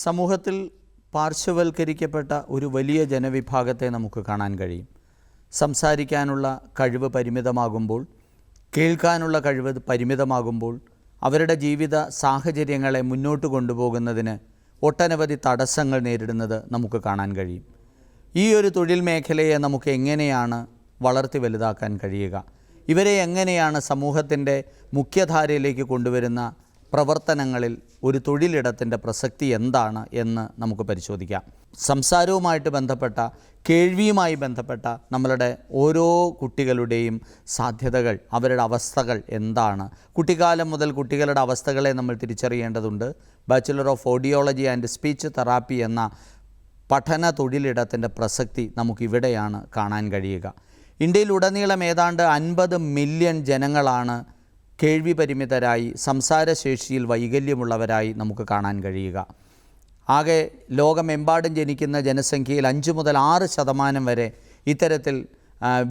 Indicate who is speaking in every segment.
Speaker 1: സമൂഹത്തിൽ പാർശ്വവൽക്കരിക്കപ്പെട്ട ഒരു വലിയ ജനവിഭാഗത്തെ നമുക്ക് കാണാൻ കഴിയും. സംസാരിക്കാനുള്ള കഴിവ് പരിമിതമാകുമ്പോൾ, കേൾക്കാനുള്ള കഴിവ് പരിമിതമാകുമ്പോൾ, അവരുടെ ജീവിത സാഹചര്യങ്ങളെ മുന്നോട്ട് കൊണ്ടുപോകുന്നതിന് ഒട്ടനവധി തടസ്സങ്ങൾ നേരിടുന്നത് നമുക്ക് കാണാൻ കഴിയും. ഈ ഒരു തൊഴിൽ മേഖലയെ നമുക്ക് എങ്ങനെയാണ് വളർത്തി വലുതാക്കാൻ കഴിയുക? ഇവരെ എങ്ങനെയാണ് സമൂഹത്തിൻ്റെ മുഖ്യധാരയിലേക്ക് കൊണ്ടുവരുന്ന പ്രവർത്തനങ്ങളിൽ ഒരു തൊഴിലിടത്തിൻ്റെ പ്രസക്തി എന്താണ് എന്ന് നമുക്ക് പരിശോധിക്കാം. സംസാരവുമായിട്ട് ബന്ധപ്പെട്ട, കേൾവിയുമായി ബന്ധപ്പെട്ട നമ്മളുടെ ഓരോ കുട്ടികളുടെയും സാധ്യതകൾ, അവരുടെ അവസ്ഥകൾ എന്താണ്? കുട്ടിക്കാലം മുതൽ കുട്ടികളുടെ അവസ്ഥകളെ നമ്മൾ തിരിച്ചറിയേണ്ടതുണ്ട്. Bachelor of audiology and speech therapy എന്ന പഠന തൊഴിലിടത്തിൻ്റെ പ്രസക്തി നമുക്കിവിടെയാണ് കാണാൻ കഴിയുക. ഇന്ത്യയിലുടനീളം ഏതാണ്ട് 50 മില്യൺ ജനങ്ങളാണ് കേൾവി പരിമിതരായി, സംസാരശേഷിയിൽ വൈകല്യമുള്ളവരായി നമുക്ക് കാണാൻ കഴിയുക. ആകെ ലോകമെമ്പാടും ജനിക്കുന്ന ജനസംഖ്യയിൽ 5 മുതൽ 6% വരെ ഇത്തരത്തിൽ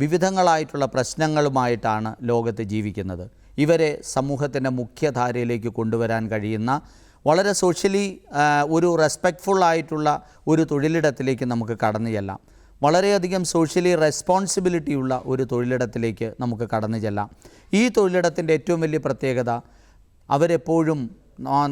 Speaker 1: വിവിധങ്ങളായിട്ടുള്ള പ്രശ്നങ്ങളുമായിട്ടാണ് ലോകത്ത് ജീവിക്കുന്നത്. ഇവരെ സമൂഹത്തിൻ്റെ മുഖ്യധാരയിലേക്ക് കൊണ്ടുവരാൻ കഴിയുന്ന വളരെ സോഷ്യലി ഒരു റെസ്പെക്റ്റ്ഫുള്ളായിട്ടുള്ള ഒരു തൊഴിലിടത്തിലേക്ക് നമുക്ക് കടന്നു ചെല്ലാം. വളരെയധികം സോഷ്യലി റെസ്പോൺസിബിലിറ്റിയുള്ള ഒരു തൊഴിലിടത്തിലേക്ക് നമുക്ക് കടന്നു ചെല്ലാം. ഈ തൊഴിലിടത്തിൻ്റെ ഏറ്റവും വലിയ പ്രത്യേകത, അവരെപ്പോഴും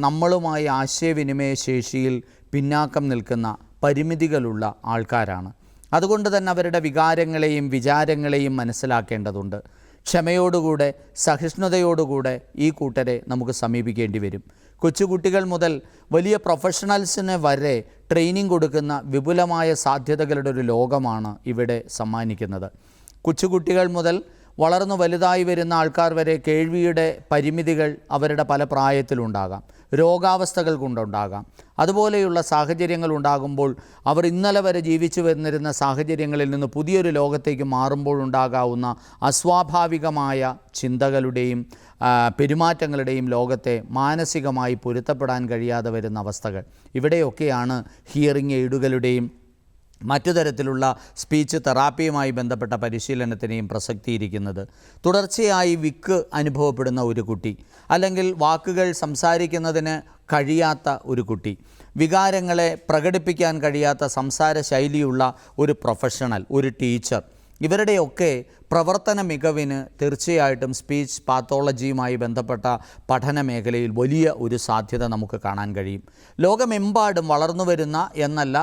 Speaker 1: നമ്മളുമായി ആശയവിനിമയ ശേഷിയിൽ പിന്നാക്കം നിൽക്കുന്ന പരിമിതികളുള്ള ആൾക്കാരാണ്. അതുകൊണ്ട് തന്നെ അവരുടെ വികാരങ്ങളെയും വിചാരങ്ങളെയും മനസ്സിലാക്കേണ്ടതുണ്ട്. ക്ഷമയോടുകൂടെ, സഹിഷ്ണുതയോടുകൂടെ ഈ കൂട്ടരെ നമുക്ക് സമീപിക്കേണ്ടി വരും. കൊച്ചുകുട്ടികൾ മുതൽ വലിയ പ്രൊഫഷണൽസിന് വരെ ട്രെയിനിങ് കൊടുക്കുന്ന വിപുലമായ സാധ്യതകളുടെ ഒരു ലോകമാണ് ഇവിടെ സമ്മാനിക്കുന്നത്. കൊച്ചുകുട്ടികൾ മുതൽ വളർന്നു വലുതായി വരുന്ന ആൾക്കാർ വരെ കേൾവിയുടെ പരിമിതികൾ അവരുടെ പല പ്രായത്തിലുണ്ടാകാം, രോഗാവസ്ഥകൾ കൊണ്ടുണ്ടാകാം. അതുപോലെയുള്ള സാഹചര്യങ്ങൾ ഉണ്ടാകുമ്പോൾ അവർ ഇന്നലെ വരെ ജീവിച്ചു വന്നിരുന്ന സാഹചര്യങ്ങളിൽ നിന്ന് പുതിയൊരു ലോകത്തേക്ക് മാറുമ്പോഴുണ്ടാകാവുന്ന അസ്വാഭാവികമായ ചിന്തകളുടെയും പെരുമാറ്റങ്ങളുടെയും ലോകത്തെ മാനസികമായി പൊരുത്തപ്പെടാൻ കഴിയാതെ വരുന്ന അവസ്ഥകൾ, ഇവിടെയൊക്കെയാണ് ഹിയറിംഗ് എയ്ഡുകളുടെയും മറ്റു തരത്തിലുള്ള സ്പീച്ച് തെറാപ്പിയുമായി ബന്ധപ്പെട്ട പരിശീലനത്തിനെയും പ്രസക്തിയിരിക്കുന്നത്. തുടർച്ചയായി വിക്ക് അനുഭവപ്പെടുന്ന ഒരു കുട്ടി, അല്ലെങ്കിൽ വാക്കുകൾ സംസാരിക്കുന്നതിന് കഴിയാത്ത ഒരു കുട്ടി, വികാരങ്ങളെ പ്രകടിപ്പിക്കാൻ കഴിയാത്ത സംസാര ശൈലിയുള്ള ഒരു പ്രൊഫഷണൽ, ഒരു ടീച്ചർ, ഇവരുടെയൊക്കെ പ്രവർത്തന മികവിന് തീർച്ചയായിട്ടും സ്പീച്ച് പാത്തോളജിയുമായി ബന്ധപ്പെട്ട പഠന മേഖലയിൽ വലിയ ഒരു സാധ്യത നമുക്ക് കാണാൻ കഴിയും. ലോകമെമ്പാടും വളർന്നു വരുന്ന എന്നല്ല,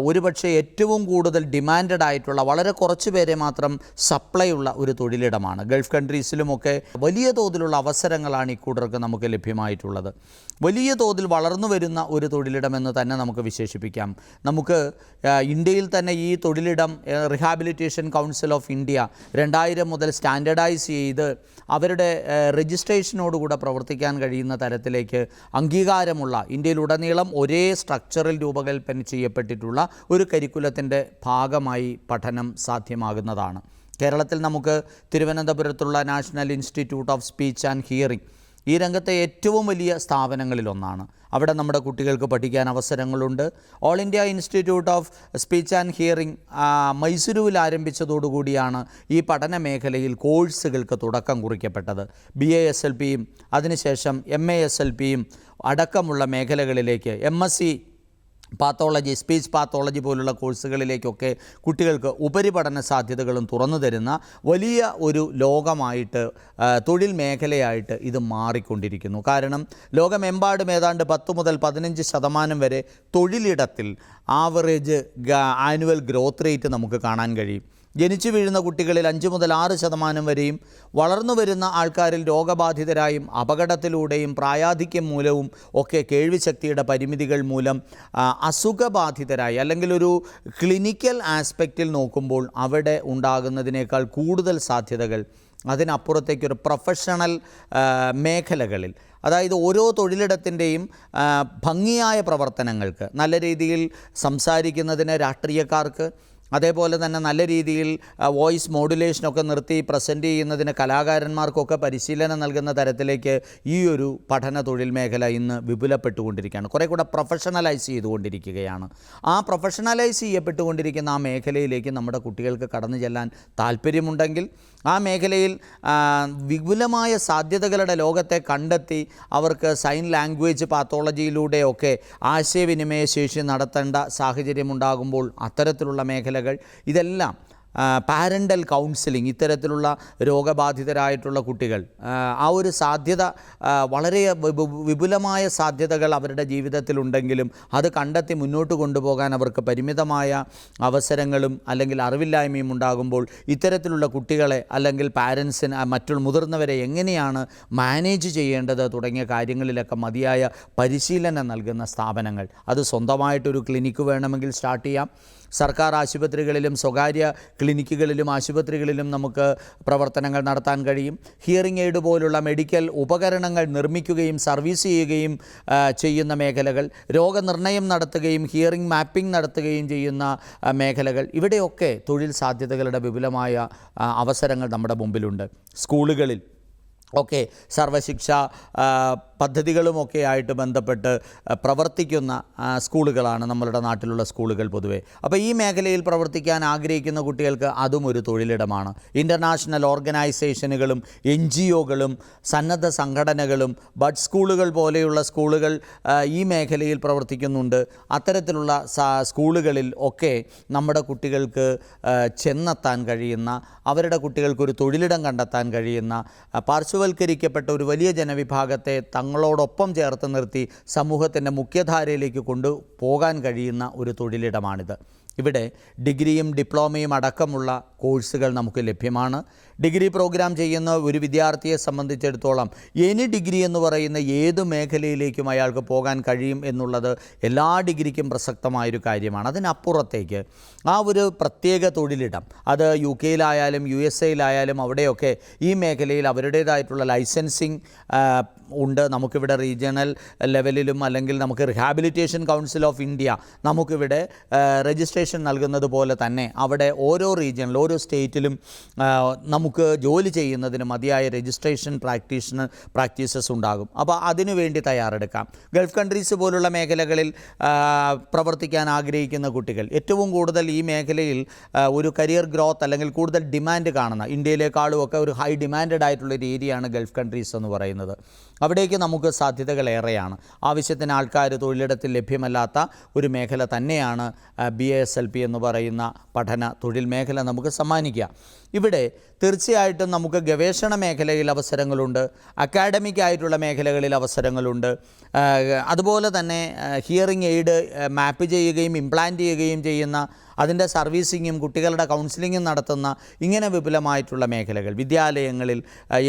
Speaker 1: ഒരുപക്ഷെ ഏറ്റവും കൂടുതൽ ഡിമാൻഡഡ് ആയിട്ടുള്ള, വളരെ കുറച്ച് പേരെ മാത്രം സപ്ലൈ ഉള്ള ഒരു തൊഴിലിടമാണ്. ഗൾഫ് കൺട്രീസിലുമൊക്കെ വലിയ തോതിലുള്ള അവസരങ്ങളാണ് ഈ കൂട്ടർക്ക് നമുക്ക് ലഭ്യമായിട്ടുള്ളത്. വലിയ തോതിൽ വളർന്നു വരുന്ന ഒരു തൊഴിലിടമെന്ന് തന്നെ നമുക്ക് വിശേഷിപ്പിക്കാം. നമുക്ക് ഇന്ത്യയിൽ തന്നെ ഈ തൊഴിലിടം റിഹാബിലിറ്റേഷൻ കൗൺസിൽ ഓഫ് ഇന്ത്യ 2000 മുതൽ സ്റ്റാൻഡർഡൈസ് ചെയ്ത് അവരുടെ രജിസ്ട്രേഷനോടുകൂടെ പ്രവർത്തിക്കാൻ കഴിയുന്ന തരത്തിലേക്ക് അംഗീകാരമുള്ള, ഇന്ത്യയിലുടനീളം ഒരേ സ്ട്രക്ചറിൽ രൂപകൽപ്പന ചെയ്യപ്പെട്ടിട്ടുള്ള ഒരു കരിക്കുലത്തിൻ്റെ ഭാഗമായി പഠനം സാധ്യമാകുന്നതാണ്. കേരളത്തിൽ നമുക്ക് തിരുവനന്തപുരത്തുള്ള national institute of speech and hearing ഈ രംഗത്തെ ഏറ്റവും വലിയ സ്ഥാപനങ്ങളിലൊന്നാണ്. അവിടെ നമ്മുടെ കുട്ടികൾക്ക് പഠിക്കാൻ അവസരങ്ങളുണ്ട്. All India institute of speech and hearing മൈസൂരുവിൽ ആരംഭിച്ചതോടുകൂടിയാണ് ഈ പഠന മേഖലയിൽ കോഴ്സുകൾക്ക് തുടക്കം കുറിക്കപ്പെട്ടത്. BASLPയും അതിനുശേഷം MASLPയും അടക്കമുള്ള മേഖലകളിലേക്ക് MSc പാത്തോളജി, സ്പീച്ച് പാത്തോളജി പോലുള്ള കോഴ്സുകളിലേക്കൊക്കെ കുട്ടികൾക്ക് ഉപരിപഠന സാധ്യതകളും തുറന്നു തരുന്ന വലിയ ഒരു ലോകമായിട്ട്, തൊഴിൽ മേഖലയായിട്ട് ഇത് മാറിക്കൊണ്ടിരിക്കുന്നു. കാരണം ലോകമെമ്പാടും ഏതാണ്ട് 10 മുതൽ 15% വരെ തൊഴിലിടത്തിൽ ആവറേജ് ആനുവൽ ഗ്രോത്ത് റേറ്റ് നമുക്ക് കാണാൻ കഴിയും. ജനിച്ചു വീഴുന്ന കുട്ടികളിൽ 5 മുതൽ 6% വരെയും, വളർന്നു വരുന്ന ആൾക്കാരിൽ രോഗബാധിതരായും അപകടത്തിലൂടെയും പ്രായാധിക്യം മൂലവും ഒക്കെ കേൾവിശക്തിയുടെ പരിമിതികൾ മൂലം അസുഖബാധിതരായി, അല്ലെങ്കിൽ ഒരു ക്ലിനിക്കൽ ആസ്പെക്റ്റിൽ നോക്കുമ്പോൾ അവിടെ ഉണ്ടാകുന്നതിനേക്കാൾ കൂടുതൽ സാധ്യതകൾ അതിനപ്പുറത്തേക്കൊരു പ്രൊഫഷണൽ മേഖലകളിൽ, അതായത് ഓരോ തൊഴിലിടത്തിൻ്റെയും ഭംഗിയായ പ്രവർത്തനങ്ങൾക്ക്, നല്ല രീതിയിൽ സംസാരിക്കുന്നതിന് രാഷ്ട്രീയക്കാർക്ക്, അതേപോലെ തന്നെ നല്ല രീതിയിൽ വോയിസ് മോഡുലേഷനൊക്കെ നിർത്തി പ്രസൻറ്റ് ചെയ്യുന്നതിന് കലാകാരന്മാർക്കൊക്കെ പരിശീലനം നൽകുന്ന തരത്തിലേക്ക് ഈ ഒരു പഠന തൊഴിൽ മേഖല ഇന്ന് വിപുലപ്പെട്ടുകൊണ്ടിരിക്കുകയാണ്. കുറേ കൂടെ പ്രൊഫഷണലൈസ് ചെയ്തുകൊണ്ടിരിക്കുകയാണ്. ആ പ്രൊഫഷണലൈസ് ചെയ്യപ്പെട്ടുകൊണ്ടിരിക്കുന്ന ആ മേഖലയിലേക്ക് നമ്മുടെ കുട്ടികൾക്ക് കടന്നു ചെല്ലാൻ താല്പര്യമുണ്ടെങ്കിൽ ആ മേഖലയിൽ വിപുലമായ സാധ്യതകളുടെ ലോകത്തെ കണ്ടെത്തി അവർക്ക് സൈൻ ലാംഗ്വേജ് പാത്തോളജിയിലൂടെയൊക്കെ ആശയവിനിമയ ശേഷി നടത്തേണ്ട സാഹചര്യമുണ്ടാകുമ്പോൾ അത്തരത്തിലുള്ള മേഖലകൾ ഇതെല്ലാം പാരൻ്റൽ കൗൺസിലിംഗ്, ഇത്തരത്തിലുള്ള രോഗബാധിതരായിട്ടുള്ള കുട്ടികൾ ആ ഒരു സാധ്യത വളരെ വിപുലമായ സാധ്യതകൾ അവരുടെ ജീവിതത്തിലുണ്ടെങ്കിലും അത് കണ്ടെത്തി മുന്നോട്ട് കൊണ്ടുപോകാൻ അവർക്ക് പരിമിതമായ അവസരങ്ങളും അല്ലെങ്കിൽ അറിവില്ലായ്മയും ഉണ്ടാകുമ്പോൾ ഇത്തരത്തിലുള്ള കുട്ടികളെ അല്ലെങ്കിൽ പാരൻസിന് മറ്റുള്ള മുതിർന്നവരെ എങ്ങനെയാണ് മാനേജ് ചെയ്യേണ്ടത് തുടങ്ങിയ കാര്യങ്ങളിലൊക്കെ മതിയായ പരിശീലനം നൽകുന്ന സ്ഥാപനങ്ങൾ, അത് സ്വന്തമായിട്ടൊരു ക്ലിനിക്ക് വേണമെങ്കിൽ സ്റ്റാർട്ട് ചെയ്യാം. സർക്കാർ ആശുപത്രികളിലും സ്വകാര്യ ക്ലിനിക്കുകളിലും ആശുപത്രികളിലും നമുക്ക് പ്രവർത്തനങ്ങൾ നടത്താൻ കഴിയും. ഹിയറിംഗ് എയ്ഡ് പോലുള്ള മെഡിക്കൽ ഉപകരണങ്ങൾ നിർമ്മിക്കുകയും സർവീസ് ചെയ്യുകയും ചെയ്യുന്ന മേഖലകൾ, രോഗനിർണയം നടത്തുകയും ഹിയറിംഗ് മാപ്പിംഗ് നടത്തുകയും ചെയ്യുന്ന മേഖലകൾ, ഇവിടെയൊക്കെ തൊഴിൽ സാധ്യതകളുടെ വിപുലമായ അവസരങ്ങൾ നമ്മുടെ മുമ്പിലുണ്ട്. സ്കൂളുകളിൽ ഒക്കെ സർവശിക്ഷ പദ്ധതികളുമൊക്കെ ആയിട്ട് ബന്ധപ്പെട്ട് പ്രവർത്തിക്കുന്ന സ്കൂളുകളാണ് നമ്മളുടെ നാട്ടിലുള്ള സ്കൂളുകൾ പൊതുവെ. അപ്പോൾ ഈ മേഖലയിൽ പ്രവർത്തിക്കാൻ ആഗ്രഹിക്കുന്ന കുട്ടികൾക്ക് അതും ഒരു തൊഴിലിടമാണ്. ഇൻ്റർനാഷണൽ ഓർഗനൈസേഷനുകളും NGOകളും സന്നദ്ധ സംഘടനകളും ബഡ് സ്കൂളുകൾ പോലെയുള്ള സ്കൂളുകൾ ഈ മേഖലയിൽ പ്രവർത്തിക്കുന്നുണ്ട്. അത്തരത്തിലുള്ള സ്കൂളുകളിൽ ഒക്കെ നമ്മുടെ കുട്ടികൾക്ക് ചെന്നെത്താൻ കഴിയുന്ന, അവരുടെ കുട്ടികൾക്കൊരു തൊഴിലിടം കണ്ടെത്താൻ കഴിയുന്ന, പാർശ്വവൽക്കരിക്കപ്പെട്ട ഒരു വലിയ ജനവിഭാഗത്തെ തങ്ങളോടൊപ്പം ചേർത്ത് നിർത്തി സമൂഹത്തിൻ്റെ മുഖ്യധാരയിലേക്ക് കൊണ്ടുപോകാൻ കഴിയുന്ന ഒരു തൊഴിലിടമാണിത്. ഇവിടെ ഡിഗ്രിയും ഡിപ്ലോമയും അടക്കമുള്ള കോഴ്സുകൾ നമുക്ക് ലഭ്യമാണ്. ഡിഗ്രി പ്രോഗ്രാം ചെയ്യുന്ന ഒരു വിദ്യാർത്ഥിയെ സംബന്ധിച്ചിടത്തോളം എനി ഡിഗ്രി എന്ന് പറയുന്ന ഏത് മേഖലയിലേക്കും അയാൾക്ക് പോകാൻ കഴിയും എന്നുള്ളത് എല്ലാ ഡിഗ്രിക്കും പ്രസക്തമായൊരു കാര്യമാണ്. അതിനപ്പുറത്തേക്ക് ആ ഒരു പ്രത്യേക തൊഴിലിടം, അത് UK USA അവിടെയൊക്കെ ഈ മേഖലയിൽ അവരുടേതായിട്ടുള്ള ലൈസൻസിങ് ഉണ്ട്. നമുക്കിവിടെ റീജിയണൽ ലെവലിലും അല്ലെങ്കിൽ നമുക്ക് റിഹാബിലിറ്റേഷൻ കൗൺസിൽ ഓഫ് ഇന്ത്യ നമുക്കിവിടെ രജിസ്ട്രേഷൻ നൽകുന്നത് പോലെ തന്നെ അവിടെ ഓരോ റീജിയണിലും ഓരോ സ്റ്റേറ്റിലും നമുക്ക് ജോലി ചെയ്യുന്നതിന് മതിയായ രജിസ്ട്രേഷൻ പ്രാക്ടീസസ് ഉണ്ടാകും. അപ്പോൾ അതിനുവേണ്ടി തയ്യാറെടുക്കാം. ഗൾഫ് കൺട്രീസ് പോലുള്ള മേഖലകളിൽ പ്രവർത്തിക്കാൻ ആഗ്രഹിക്കുന്ന കുട്ടികൾ ഏറ്റവും കൂടുതൽ ഈ മേഖലയിൽ ഒരു കരിയർ ഗ്രോത്ത് അല്ലെങ്കിൽ കൂടുതൽ ഡിമാൻഡ് കാണുന്ന, ഇന്ത്യയിലേക്കാളും ഒക്കെ ഒരു ഹൈ ഡിമാൻഡഡ് ആയിട്ടുള്ളൊരു ഏരിയയാണ് ഗൾഫ് കൺട്രീസ് എന്ന് പറയുന്നത്. അവിടേക്ക് നമുക്ക് സാധ്യതകളേറെയാണ്. ആവശ്യത്തിന് ആൾക്കാർ തൊഴിലിടത്തിൽ ലഭ്യമല്ലാത്ത ഒരു മേഖല തന്നെയാണ് BASLP എന്ന് പറയുന്ന പഠന തൊഴിൽ മേഖല നമുക്ക് സമ്മാനിക്കുക. ഇവിടെ തീർച്ചയായിട്ടും നമുക്ക് ഗവേഷണ മേഖലയിൽ അവസരങ്ങളുണ്ട്, അക്കാഡമിക് ആയിട്ടുള്ള മേഖലകളിൽ അവസരങ്ങളുണ്ട്. അതുപോലെ തന്നെ ഹിയറിംഗ് എയ്ഡ് മാപ്പ് ചെയ്യുകയും ഇംപ്ലാന്റ് ചെയ്യുകയും ചെയ്യുന്ന, അതിൻ്റെ സർവീസിങ്ങും കുട്ടികളുടെ കൗൺസിലിങ്ങും നടത്തുന്ന ഇങ്ങനെ വിപുലമായിട്ടുള്ള മേഖലകൾ വിദ്യാലയങ്ങളിൽ,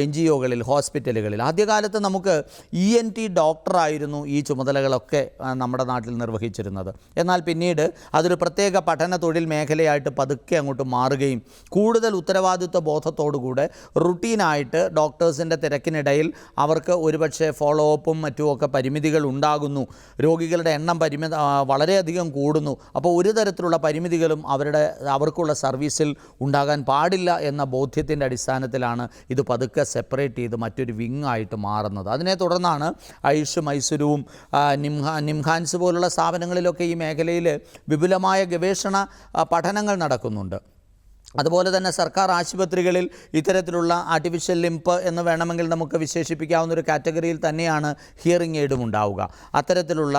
Speaker 1: NGOകളിൽ, ഹോസ്പിറ്റലുകളിൽ. ആദ്യകാലത്ത് നമുക്ക് ENT ഡോക്ടറായിരുന്നു ഈ ചുമതലകളൊക്കെ നമ്മുടെ നാട്ടിൽ നിർവഹിച്ചിരുന്നത്. എന്നാൽ പിന്നീട് അതൊരു പ്രത്യേക പഠന തൊഴിൽ മേഖലയായിട്ട് പതുക്കെ അങ്ങോട്ട് മാറുകയും കൂടുതൽ ഉത്തരവാദിത്വ ബോധത്തോടുകൂടെ റുട്ടീനായിട്ട് ഡോക്ടേഴ്സിൻ്റെ തിരക്കിനിടയിൽ അവർക്ക് ഒരുപക്ഷെ ഫോളോ അപ്പും മറ്റുമൊക്കെ പരിമിതികൾ ഉണ്ടാകുന്നു. രോഗികളുടെ എണ്ണം വളരെയധികം കൂടുന്നു. അപ്പോൾ ഒരു തരത്തിലുള്ള പരിമിതികളും അവർക്കുള്ള സർവീസിൽ ഉണ്ടാകാൻ പാടില്ല എന്ന ബോധ്യത്തിൻ്റെ അടിസ്ഥാനത്തിലാണ് ഇത് പതുക്കെ സെപ്പറേറ്റ് ചെയ്ത് മറ്റൊരു വിങ് ആയിട്ട് മാറുന്നത്. അതിനെ തുടർന്നാണ് ഐഷ്, മൈസൂരുവും നിംഹാൻസ് പോലുള്ള സ്ഥാപനങ്ങളിലൊക്കെ ഈ മേഖലയിൽ വിപുലമായ ഗവേഷണ പഠനങ്ങൾ നടക്കുന്നുണ്ട്. അതുപോലെ തന്നെ സർക്കാർ ആശുപത്രികളിൽ ഇത്തരത്തിലുള്ള ആർട്ടിഫിഷ്യൽ ലിംപ് എന്ന് വേണമെങ്കിൽ നമുക്ക് വിശേഷിപ്പിക്കാവുന്ന ഒരു കാറ്റഗറിയിൽ തന്നെയാണ് ഹിയറിംഗ് എയ്ഡും ഉണ്ടാവുക. അത്തരത്തിലുള്ള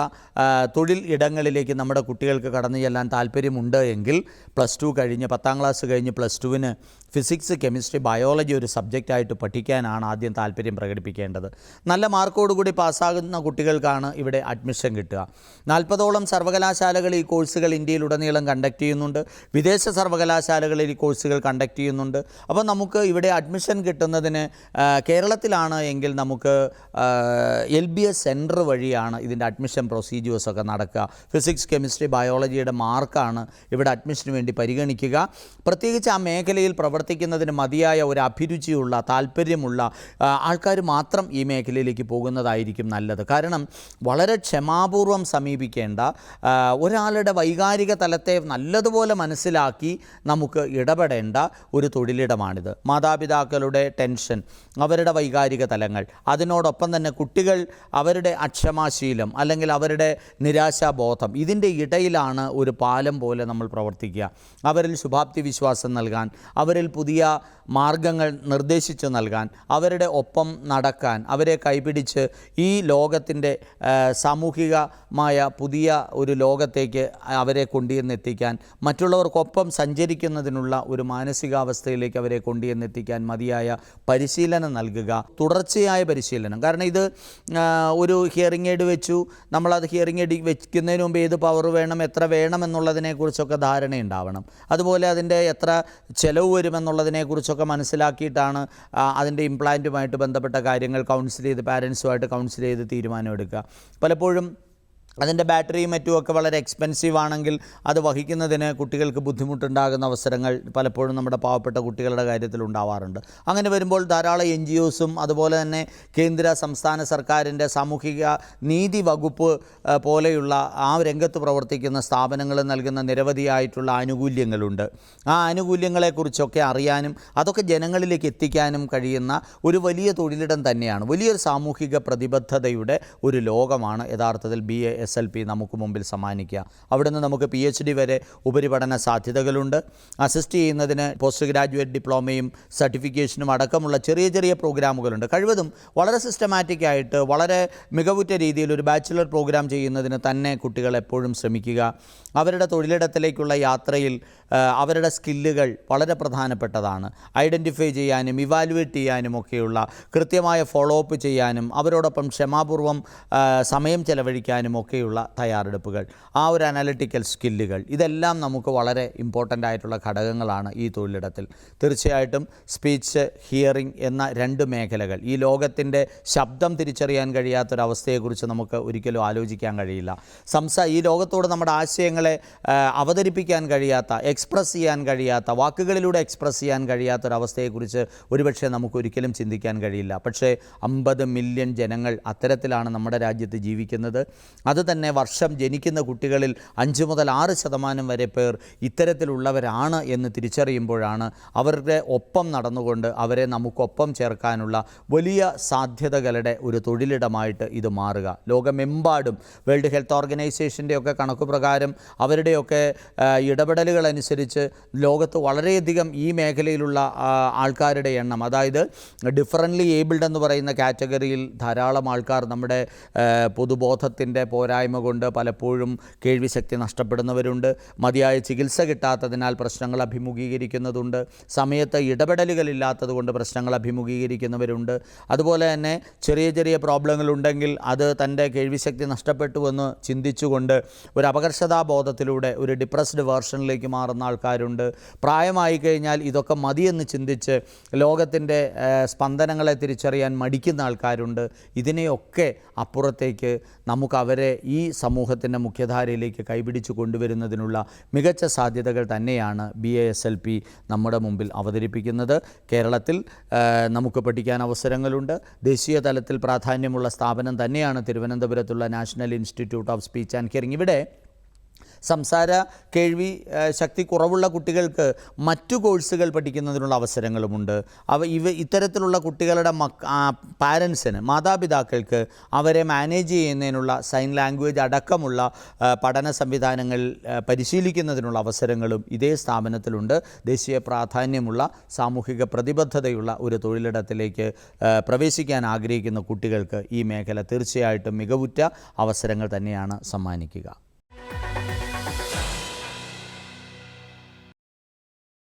Speaker 1: തൊഴിൽ ഇടങ്ങളിലേക്ക് നമ്മുടെ കുട്ടികൾക്ക് കടന്നു ചെല്ലാൻ താല്പര്യമുണ്ട് എങ്കിൽ +2 കഴിഞ്ഞ് 10ാം ക്ലാസ് കഴിഞ്ഞ് +2-ന് ഫിസിക്സ്, കെമിസ്ട്രി, ബയോളജി ഒരു സബ്ജക്റ്റായിട്ട് പഠിക്കാനാണ് ആദ്യം താല്പര്യം പ്രകടിപ്പിക്കേണ്ടത്. നല്ല മാർക്കോടുകൂടി പാസ്സാകുന്ന കുട്ടികൾക്കാണ് ഇവിടെ അഡ്മിഷൻ കിട്ടുക. 40ഓളം സർവകലാശാലകൾ ഈ കോഴ്സുകൾ ഇന്ത്യയിലുടനീളം കണ്ടക്ട് ചെയ്യുന്നുണ്ട്. വിദേശ സർവകലാശാലകളിൽ ഈ കോഴ്സുകൾ കണ്ടക്ട് ചെയ്യുന്നുണ്ട്. അപ്പോൾ നമുക്ക് ഇവിടെ അഡ്മിഷൻ കിട്ടുന്നതിന് കേരളത്തിലാണ് എങ്കിൽ നമുക്ക് LBS സെൻറ്റർ വഴിയാണ് ഇതിൻ്റെ അഡ്മിഷൻ പ്രൊസീജിയേഴ്സൊക്കെ നടക്കുക. ഫിസിക്സ്, കെമിസ്ട്രി, ബയോളജിയുടെ മാർക്കാണ് ഇവിടെ അഡ്മിഷന് വേണ്ടി പരിഗണിക്കുക. പ്രത്യേകിച്ച് ആ മേഖലയിൽ പ്രവർത്തിക്കുന്നതിന് മതിയായ ഒരു അഭിരുചിയുള്ള, താല്പര്യമുള്ള ആൾക്കാർ മാത്രം ഈ മേഖലയിലേക്ക് പോകുന്നതായിരിക്കും നല്ലത്. കാരണം വളരെ ക്ഷമാപൂർവം സമീപിക്കേണ്ട, ഒരാളുടെ വൈകാരിക തലത്തെ നല്ലതുപോലെ മനസ്സിലാക്കി നമുക്ക് ഇടപെടേണ്ട ഒരു തൊഴിലിടമാണിത്. മാതാപിതാക്കളുടെ ടെൻഷൻ, അവരുടെ വൈകാരിക തലങ്ങൾ, അതിനോടൊപ്പം തന്നെ കുട്ടികൾ അവരുടെ അക്ഷമാശീലം അല്ലെങ്കിൽ അവരുടെ നിരാശാബോധം, ഇതിൻ്റെ ഇടയിലാണ് ഒരു പാലം പോലെ നമ്മൾ പ്രവർത്തിക്കുക. അവരിൽ ശുഭാപ്തി വിശ്വാസം നൽകാൻ, അവരിൽ പുതിയ മാർഗങ്ങൾ നിർദ്ദേശിച്ചു നൽകാൻ, അവരുടെ ഒപ്പം നടക്കാൻ, അവരെ കൈപിടിച്ച് ഈ ലോകത്തിൻ്റെ സാമൂഹികമായ പുതിയ ഒരു ലോകത്തേക്ക് അവരെ കൊണ്ടുവന്നെത്തിക്കാൻ, മറ്റുള്ളവർക്കൊപ്പം സഞ്ചരിക്കുന്നതിനുള്ള ഒരു മാനസികാവസ്ഥയിലേക്ക് അവരെ കൊണ്ടുവന്നെത്തിക്കാൻ മതിയായ പരിശീലനം നൽകുക, തുടർച്ചയായ പരിശീലനം. കാരണം ഇത് ഒരു ഹിയറിംഗ് എയ്ഡ് വെച്ചു, നമ്മളത് ഹിയറിംഗ് എയ്ഡ് വയ്ക്കുന്നതിന് മുമ്പ് ഏത് പവർ വേണം, എത്ര വേണം എന്നുള്ളതിനെക്കുറിച്ചൊക്കെ ധാരണയുണ്ടാവണം. അതുപോലെ അതിൻ്റെ എത്ര ചിലവ് വരുമെന്നുള്ളതിനെക്കുറിച്ചൊക്കെ മനസ്സിലാക്കിയിട്ടാണ് അതിൻ്റെ ഇംപ്ലാന്റുമായിട്ട് ബന്ധപ്പെട്ട കാര്യങ്ങൾ കൗൺസിൽ ചെയ്ത്, പാരൻസുമായിട്ട് കൗൺസിൽ ചെയ്ത് തീരുമാനമെടുക്കുക. പലപ്പോഴും അതിൻ്റെ ബാറ്ററിയും മറ്റുമൊക്കെ വളരെ എക്സ്പെൻസീവ് ആണെങ്കിൽ അത് വഹിക്കുന്നതിന് കുട്ടികൾക്ക് ബുദ്ധിമുട്ടുണ്ടാകുന്ന അവസരങ്ങൾ പലപ്പോഴും നമ്മുടെ പാവപ്പെട്ട കുട്ടികളുടെ കാര്യത്തിൽ ഉണ്ടാവാറുണ്ട്. അങ്ങനെ വരുമ്പോൾ ധാരാളം NGOസും അതുപോലെ തന്നെ കേന്ദ്ര സംസ്ഥാന സർക്കാരിൻ്റെ സാമൂഹിക നീതി വകുപ്പ് പോലെയുള്ള ആ രംഗത്ത് പ്രവർത്തിക്കുന്ന സ്ഥാപനങ്ങൾ നൽകുന്ന നിരവധിയായിട്ടുള്ള ആനുകൂല്യങ്ങളുണ്ട്. ആ ആനുകൂല്യങ്ങളെക്കുറിച്ചൊക്കെ അറിയാനും അതൊക്കെ ജനങ്ങളിലേക്ക് എത്തിക്കാനും കഴിയുന്ന ഒരു വലിയ തൊഴിലിടം തന്നെയാണ്. വലിയൊരു സാമൂഹിക പ്രതിബദ്ധതയുടെ ഒരു ലോകമാണ് യഥാർത്ഥത്തിൽ BASLP നമുക്ക് മുമ്പിൽ സമ്മാനിക്കുക. അവിടുന്ന് നമുക്ക് PhD വരെ ഉപരിപഠന സാധ്യതകളുണ്ട്. അസിസ്റ്റ് ചെയ്യുന്നതിന് പോസ്റ്റ് ഗ്രാജുവേറ്റ് ഡിപ്ലോമയും സർട്ടിഫിക്കേഷനും അടക്കമുള്ള ചെറിയ ചെറിയ പ്രോഗ്രാമുകളുണ്ട്. കഴിവതും വളരെ സിസ്റ്റമാറ്റിക്കായിട്ട് വളരെ മികവുറ്റ രീതിയിൽ ഒരു ബാച്ചിലർ പ്രോഗ്രാം ചെയ്യുന്നതിന് തന്നെ കുട്ടികൾ എപ്പോഴും ശ്രമിക്കുക. അവരുടെ തൊഴിലിടത്തിലേക്കുള്ള യാത്രയിൽ അവരുടെ സ്കില്ലുകൾ വളരെ പ്രധാനപ്പെട്ടതാണ്. ഐഡൻറ്റിഫൈ ചെയ്യാനും ഇവാലുവേറ്റ് ചെയ്യാനും ഒക്കെയുള്ള കൃത്യമായ ഫോളോ അപ്പ് ചെയ്യാനും അവരോടൊപ്പം ക്ഷമാപൂർവം സമയം ചെലവഴിക്കാനും ഒക്കെയുള്ള തയ്യാറെടുപ്പുകൾ, ആ ഒരു അനലിറ്റിക്കൽ സ്കില്ലുകൾ, ഇതെല്ലാം നമുക്ക് വളരെ ഇമ്പോർട്ടൻ്റ് ആയിട്ടുള്ള ഘടകങ്ങളാണ് ഈ തൊഴിലിടത്തിൽ. തീർച്ചയായിട്ടും സ്പീച്ച്, ഹിയറിംഗ് എന്ന രണ്ട് മേഖലകൾ, ഈ ലോകത്തിൻ്റെ ശബ്ദം തിരിച്ചറിയാൻ കഴിയാത്തൊരവസ്ഥയെക്കുറിച്ച് നമുക്ക് ഒരിക്കലും ആലോചിക്കാൻ കഴിയില്ല. ഈ ലോകത്തോട് നമ്മുടെ ആശയങ്ങളെ അവതരിപ്പിക്കാൻ കഴിയാത്ത, എക്സ്പ്രസ് ചെയ്യാൻ കഴിയാത്ത, വാക്കുകളിലൂടെ എക്സ്പ്രസ് ചെയ്യാൻ കഴിയാത്തൊരവസ്ഥയെക്കുറിച്ച് ഒരുപക്ഷെ നമുക്കൊരിക്കലും ചിന്തിക്കാൻ കഴിയില്ല. പക്ഷേ 50 മില്യൺ ജനങ്ങൾ അത്തരത്തിലാണ് നമ്മുടെ രാജ്യത്ത് ജീവിക്കുന്നത്. അതുതന്നെ വർഷം ജനിക്കുന്ന കുട്ടികളിൽ 5 മുതൽ 6% വരെ പേർ ഇത്തരത്തിലുള്ളവരാണ് എന്ന് തിരിച്ചറിയുമ്പോഴാണ് അവരുടെ ഒപ്പം നടന്നുകൊണ്ട് അവരെ നമുക്കൊപ്പം ചേർക്കാനുള്ള വലിയ സാധ്യതകളുടെ ഒരു തൊഴിലിടമായിട്ട് ഇത് മാറുക. ലോകമെമ്പാടും വേൾഡ് ഹെൽത്ത് ഓർഗനൈസേഷൻ്റെയൊക്കെ കണക്ക് പ്രകാരം, അവരുടെയൊക്കെ ഇടപെടലുകൾ അനുസരിച്ച് ലോകത്ത് വളരെയധികം ഈ മേഖലയിലുള്ള ആൾക്കാരുടെ എണ്ണം, അതായത് ഡിഫറൻ്റ്ലി ഏബിൾഡ് എന്ന് പറയുന്ന കാറ്റഗറിയിൽ ധാരാളം ആൾക്കാർ നമ്മുടെ പൊതുബോധത്തിൻ്റെ പോരായ്മ കൊണ്ട് പലപ്പോഴും കേൾവിശക്തി നഷ്ടപ്പെടുന്നവരുണ്ട്. മതിയായ ചികിത്സ കിട്ടാത്തതിനാൽ പ്രശ്നങ്ങൾ അഭിമുഖീകരിക്കുന്നതുണ്ട്. സമയത്ത് ഇടപെടലുകളില്ലാത്തത് കൊണ്ട് പ്രശ്നങ്ങൾ അഭിമുഖീകരിക്കുന്നവരുണ്ട്. അതുപോലെ തന്നെ ചെറിയ ചെറിയ പ്രോബ്ലങ്ങളുണ്ടെങ്കിൽ അത് തൻ്റെ കേൾവിശക്തി നഷ്ടപ്പെട്ടുവെന്ന് ചിന്തിച്ചുകൊണ്ട് ഒരു അപകർഷതാബോധത്തിലൂടെ ഒരു ഡിപ്രസ്ഡ് വേർഷനിലേക്ക് മാറുന്ന ആൾക്കാരുണ്ട്. പ്രായമായി കഴിഞ്ഞാൽ ഇതൊക്കെ മതിയെന്ന് ചിന്തിച്ച് ലോകത്തിൻ്റെ സ്പന്ദനങ്ങളെ തിരിച്ചറിയാൻ മടിക്കുന്ന ആൾക്കാരുണ്ട്. ഇതിനെയൊക്കെ അപ്പുറത്തേക്ക് നമുക്ക് അവരെ ഈ സമൂഹത്തിൻ്റെ മുഖ്യധാരയിലേക്ക് കൈപിടിച്ച് കൊണ്ടുവരുന്നതിനുള്ള മികച്ച സാധ്യതകൾ തന്നെയാണ് BASLP നമ്മുടെ മുമ്പിൽ അവതരിപ്പിക്കുന്നത്. കേരളത്തിൽ നമുക്ക് പഠിക്കാൻ അവസരങ്ങളുണ്ട്. ദേശീയ തലത്തിൽ പ്രാധാന്യമുള്ള സ്ഥാപനം തന്നെയാണ് തിരുവനന്തപുരത്തുള്ള national institute of speech and hearing. ഇവിടെ സംസാര കേൾവി ശക്തി കുറവുള്ള കുട്ടികൾക്ക് മറ്റു കോഴ്സുകൾ പഠിക്കുന്നതിനുള്ള അവസരങ്ങളുമുണ്ട്. ഇത്തരത്തിലുള്ള കുട്ടികളുടെ പാരൻസിന്, മാതാപിതാക്കൾക്ക് അവരെ മാനേജ് ചെയ്യുന്നതിനുള്ള സൈൻ ലാംഗ്വേജ് അടക്കമുള്ള പഠന സംവിധാനങ്ങൾ പരിശീലിക്കുന്നതിനുള്ള അവസരങ്ങളും ഇതേ സ്ഥാപനത്തിലുണ്ട്. ദേശീയ പ്രാധാന്യമുള്ള സാമൂഹിക പ്രതിബദ്ധതയുള്ള ഒരു തൊഴിലിടത്തിലേക്ക് പ്രവേശിക്കാൻ ആഗ്രഹിക്കുന്ന കുട്ടികൾക്ക് ഈ മേഖല തീർച്ചയായിട്ടും മികവുറ്റ അവസരങ്ങൾ തന്നെയാണ് സമ്മാനിക്കുക.